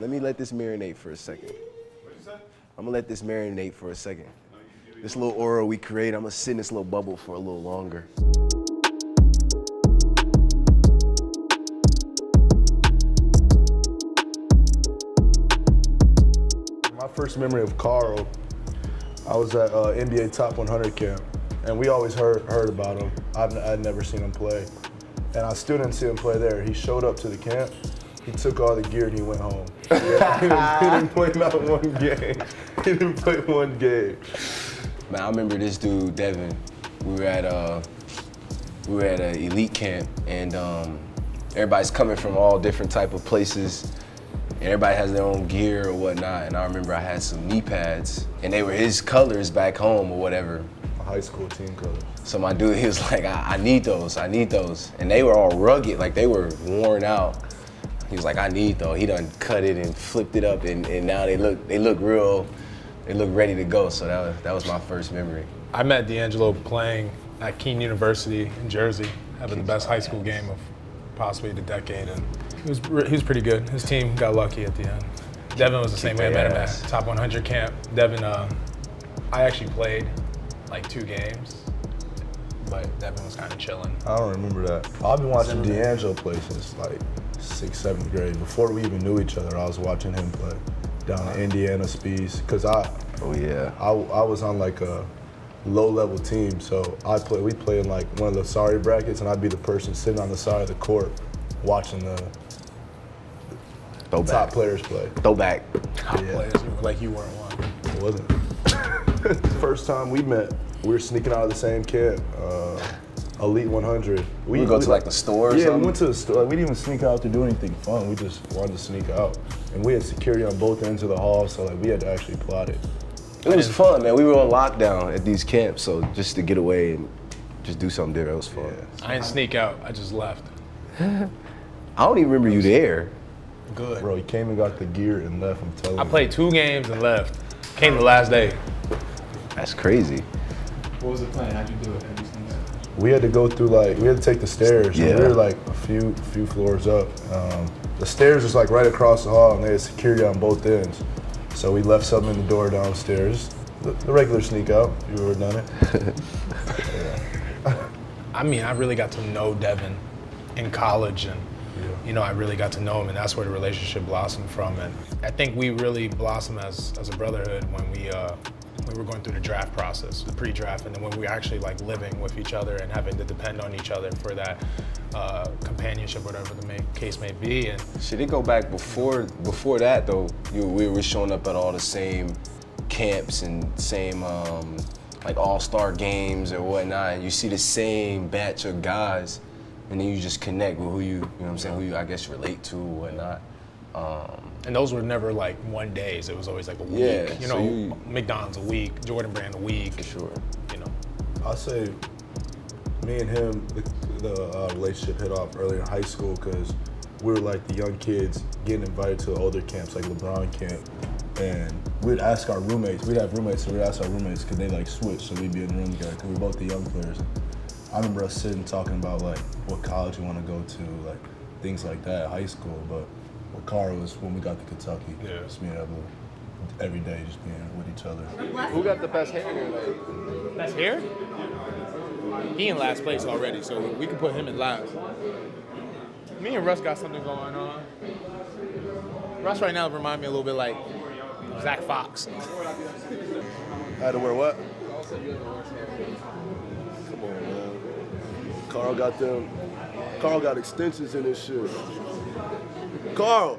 Let me let this marinate for a second. What'd you say? I'm gonna let this marinate for a second. This little aura we create, I'm gonna sit in this little bubble for a little longer. My first memory of Karl, I was at NBA Top 100 camp, and we always heard about him. I'd never seen him play, and I still didn't see him play there. He showed up to the camp, he took all the gear and he went home. He didn't play not one game. He didn't play one game. Man, I remember this dude, Devin. We were at an elite camp, and everybody's coming from all different type of places. And everybody has their own gear or whatnot. And I remember I had some knee pads, and they were his colors back home or whatever. High school team colors. So my dude, he was like, I need those. And they were all rugged, like they were worn out. He was like, I need those. He done cut it and flipped it up, and now they look ready to go. So that was my first memory. I met D'Angelo playing at Keene University in Jersey, having the best high school game of possibly the decade, and he was pretty good. His team got lucky at the end. Devin was the same way. I met him at Top 100 camp. Devin, I actually played like 2 games, but Devin was kind of chilling. I don't remember that. I've been watching D'Angelo play since like 6th, 7th grade. Before we even knew each other, I was watching him play down in Indiana Speeds, because I was on like a low-level team, so we play in like one of the sorry brackets, and I'd be the person sitting on the side of the court watching the top players play. Throwback. Top players, like you weren't one. It wasn't. The first time we met, we were sneaking out of the same camp, Elite 100. We go to like the store or something? Yeah, we went to the store. We didn't even sneak out to do anything fun. We just wanted to sneak out. And we had security on both ends of the hall, so like we had to actually plot it. It was fun, man. We were on lockdown at these camps, so just to get away and just do something different, it was fun. Yeah. I didn't sneak out, I just left. I don't even remember you there. Good. Bro, he came and got the gear and left, I'm telling you. I played 2 games and left. Came the last day. That's crazy. What was the plan? How'd you do it? How'd you sneak out? We had to go through we had to take the stairs. Yeah. We were like a few floors up. The stairs was like right across the hall, and they had security on both ends. So we left something in the door downstairs. The regular sneak out, if you ever done it. Yeah. I mean, I really got to know Devin in college, and I really got to know him, and that's where the relationship blossomed from. And I think we really blossomed as a brotherhood when we were going through the draft process, the pre-draft, and then when we were actually like living with each other and having to depend on each other for that companionship, whatever the case may be. And Should it go back before that though? We were showing up at all the same camps and same like all-star games or whatnot, and you see the same batch of guys, and then you just connect with who you know what I'm saying, who you I guess relate to or whatnot. And those were never like one days. It was always like a week. Yeah, McDonald's a week, Jordan Brand a week. For sure. I'll say me and him, the relationship hit off early in high school because we were like the young kids getting invited to older camps like LeBron camp. And we'd ask our roommates, we'd have roommates, so we'd ask our roommates because they like switch, so we'd be in the room together because we were both the young players. I remember us sitting talking about like what college we want to go to, like things like that at high school. But with Karl was when we got to Kentucky, just being able to, every day just being with each other. Who got the best hair here? That's here? He in last place already, so we can put him in last. Me and Russ got something going on. Russ right now remind me a little bit like Zach Fox. I had to wear what? Come on, man. Karl got extensions in his shit. Karl!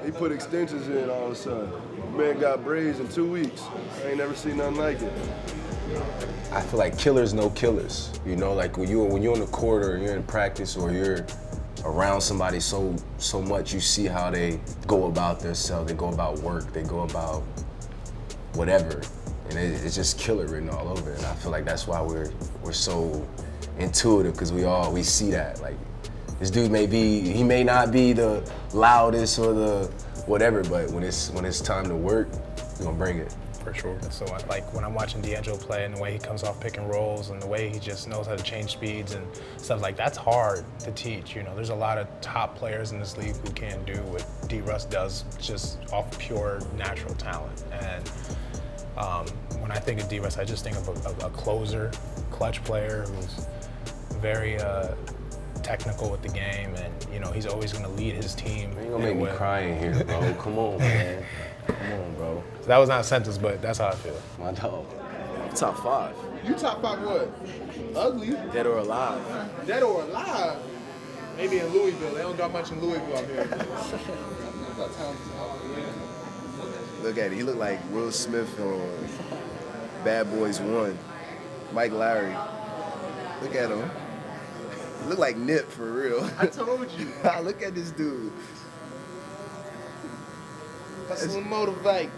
He put extensions in all of a sudden. Man got braids in 2 weeks. I ain't never seen nothing like it. I feel like killers know killers. Like when you're on the court or you're in practice or you're around somebody so much, you see how they go about themselves, they go about work, they go about whatever. And it's just killer written all over it. And I feel like that's why we're so intuitive, because we see that. Like, this dude he may not be the loudest or the whatever, but when it's time to work, we're gonna bring it. for sure. So like when I'm watching D'Angelo play and the way he comes off pick and rolls and the way he just knows how to change speeds and stuff like that's hard to teach. You know, there's a lot of top players in this league who can't do what D. Russ does just off pure natural talent. And when I think of D. Russ, I just think of a closer, clutch player who's very technical with the game, and you know he's always going to lead his team. You ain't gonna make me cry in here, bro. Come on, man. Come on, bro. That was not a sentence, but that's how I feel. My dog. Top 5. You top 5 what? Ugly? Dead or alive? Dead or alive? Maybe in Louisville. They don't got much in Louisville out here. Look at it. He looked like Will Smith on Bad Boys 1. Mike Lowry. Look at him. He look like Nip for real. I told you. Look at this dude. Hustle and motivate.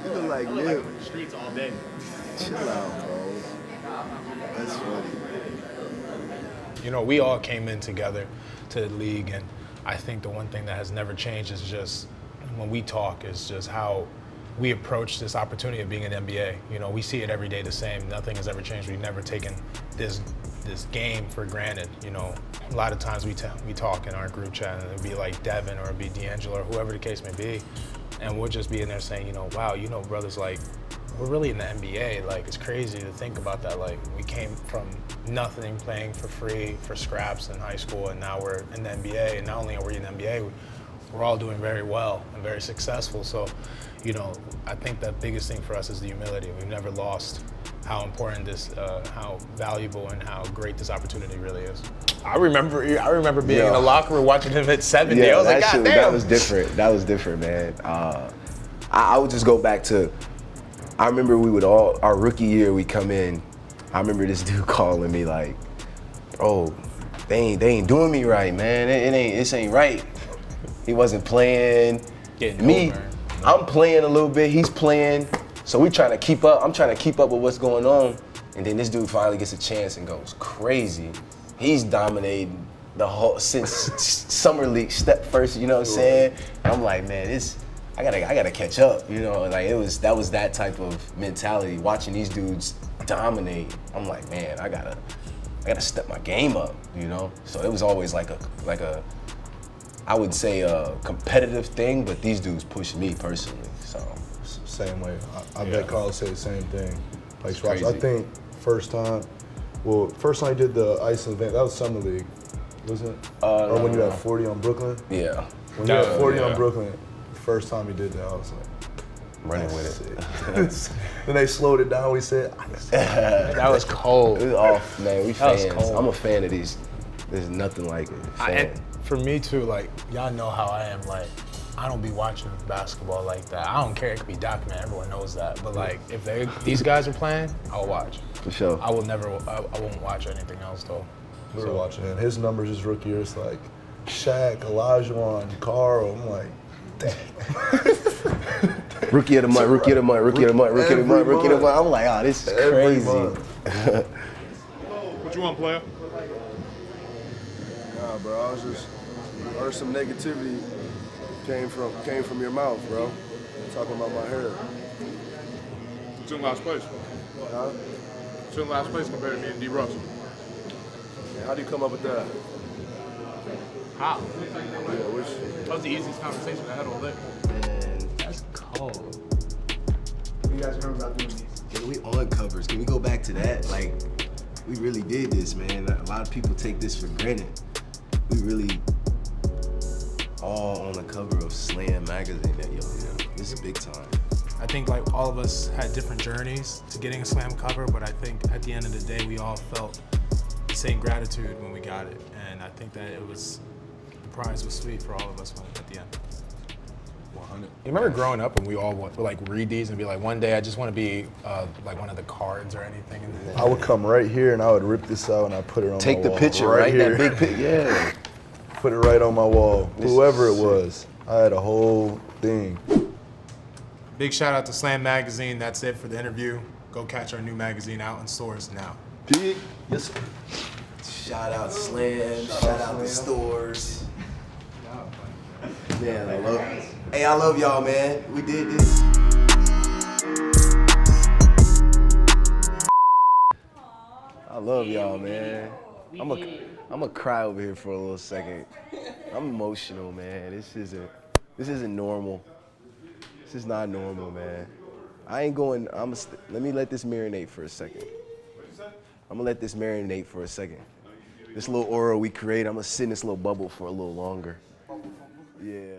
He look like Nip. Streets all day. Chill out, bro. That's funny. You know, we all came in together to the league, and I think the one thing that has never changed is just when we talk is just how we approach this opportunity of being in the NBA. You know, we see it every day the same. Nothing has ever changed. We've never taken this game for granted. You know, a lot of times we talk in our group chat, and it'll be like Devin or it'll be D'Angelo or whoever the case may be, and we'll just be in there saying, you know, wow, you know, brothers, like, we're really in the NBA. Like, it's crazy to think about that. Like, we came from nothing, playing for free, for scraps in high school, and now we're in the NBA. And not only are we in the NBA, we're all doing very well and very successful. So, you know, I think the biggest thing for us is the humility. We've never lost how important this, how valuable and how great this opportunity really is. I remember being in the locker room watching him hit 70. I was like, God damn. That was different. That was different, man. I would just go back to, I remember our rookie year, we come in, I remember this dude calling me like, bro, they ain't doing me right, man. This ain't right. He wasn't playing. Getting me, over. I'm playing a little bit, he's playing. So we trying to keep up. I'm trying to keep up with what's going on. And then this dude finally gets a chance and goes crazy. He's dominating the whole, since summer league step first, you know what I'm saying? I'm like, man, I gotta catch up, you know? Like that was that type of mentality, watching these dudes dominate. I'm like, man, I gotta step my game up, you know? So it was always like a I would say a competitive thing, but these dudes pushed me personally, so. Same way. I bet Carl said the same thing. Like, crazy. I think first time I did the ice event, that was summer league, wasn't it? Or when you had 40 on Brooklyn? Yeah. When you had 40 on Brooklyn, first time he did that, I was like, Running with it. Then they slowed it down. We said, That was cold. It was off, man. We That was fans. cold. I'm a fan of these. There's nothing like it. Fan. And for me too, like, y'all know how I am. Like, I don't be watching basketball like that. I don't care. It could be documented. Everyone knows that. But like, if these guys are playing, I'll watch. For sure. I won't watch anything else though. we were watching him. His numbers his rookie year, it's like Shaq, Olajuwon, Carl. I'm like, Rookie of the month, rookie of the month, rookie of the month, rookie of the month, rookie of the month. I'm like, oh, this is every crazy. month. What you want, player? Nah, bro, I was just heard some negativity came from your mouth, bro. Talking about my hair. It's in last place. Huh? It's in last place compared to me and D. Russ. How do you come up with that? How? Yeah, That was the easiest conversation I had all day. Man, that's cold. You guys remember about doing these? Can we on covers? Can we go back to that? Like, we really did this, man. A lot of people take this for granted. We really all on the cover of Slam magazine that this is big time. I think like all of us had different journeys to getting a Slam cover, but I think at the end of the day, we all felt the same gratitude when we got it. And I think that the prize was sweet for all of us at the end. 100. You remember growing up and we all would like read these and be like, one day I just want to be like one of the cards or anything. I would come right here and I would rip this out and I put it on Take my the wall. picture, right? here. That big picture, yeah. Put it right on my wall. This Whoever it is sick. was, I had a whole thing. Big shout out to Slam Magazine. That's it for the interview. Go catch our new magazine out in stores now. Big, yes. Shout out Slam, shout out the stores. Man, I love it. Hey, I love y'all, man. We did this. I love y'all, man. I'm a cry over here for a little second. I'm emotional, man. This isn't normal. This is not normal, man. I ain't going. Let me let this marinate for a second. I'm gonna let this marinate for a second. This little aura we create, I'm gonna sit in this little bubble for a little longer. Yeah.